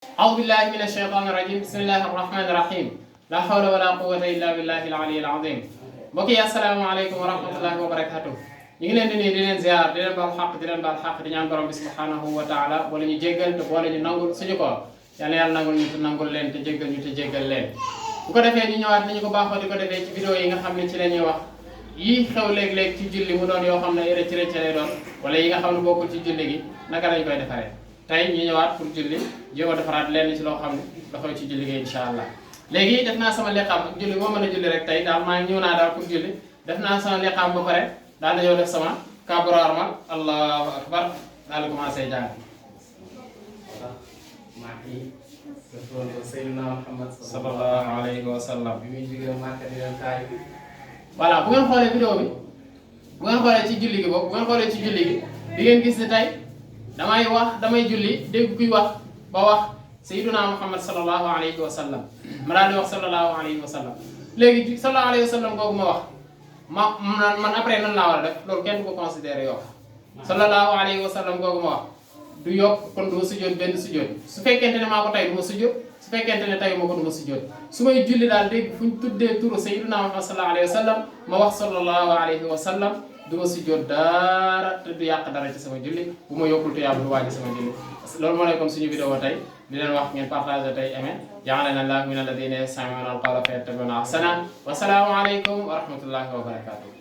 أعوذ بالله من الشيطان الرجيم بسم الله الرحمن الرحيم لا حول ولا قوة إلا بالله العلي العظيم mbokk yi asalaamaaleykum wa rahmatullahi wa barakatuh ñu ngi leen di nuyu di leen ziar di leen baal xaq di leen baal xaq di ñaan borom bi subhanahu wa taala wala ñu jéggal te wala ñu nangul suñu ko yàlla yàlla nangul ñu te nangul leen te jéggal ñu te jéggal leen bu ko defee ñu ñëwaat ni ñu ko baaxoo di ko defee ci vidéo yi nga xam ne ci la ñuy wax yii xew léeg-léeg ci julli mu doon yoo xam ne rëcc rëcc lay doon wala yi nga xam ne bokkul ci julli gi naka lañ koy defaree tey ñu ñëwaat pour julli jéem a defaraat lenn ci loo xam ne dafa ci julli gi incha allah léegi def naa sama liqaam ak julli moo mën a julli rek tey daal maa ñëw naa daal pour julli def naa sama liqaam ba pare daal dañoo def sama kabraar ma allahu akbar daal di commencé jàng maa ngi defoon ko Seydina Muhammad sallallahu alayhi wa sallam bi muy jógee Màkka di leen taay voilà bu ngeen xoolee vidéo bi bu ngeen xoolee ci julli gi boobu bu ngeen xoolee ci julli gi di ngeen gis ne tey damay julli dégg kuy wax ba wax Seydina Muhammad sallallahu alayhi wa sallam ma daal di wax sallallahu alayhi wa sallam léegi sallallahu alayhi wa sallam googu ma wax man après nan laa war a def loolu kenn du ko considéré yokk sallallahu alayhi wa sallam googu ma wax du yokk kon du ma sujjóot benn sujjóot su fekkente ne maa ko tey du ma sujjóot su fekkente ne tey moo ko du ma sujjóot su may julli daal dégg fu ñu tuddee turu Seydina Muhammad sallallahu alayhi wa sallam ma wax sallallahu alayhi wa sallam du ma sujjóot dara te du yàq dara ci sama julli bu ma yokkul te yàlla du wàññi sama julli loolu moo nekkoon suñu vidéo tey di leen wax ngeen partagé tey aimé ja'alana Allahu min alladhina yastami'una al-qawla fayattabi'una ahsana wa salaamu alaykum wa rahmatullahi wa barakatuh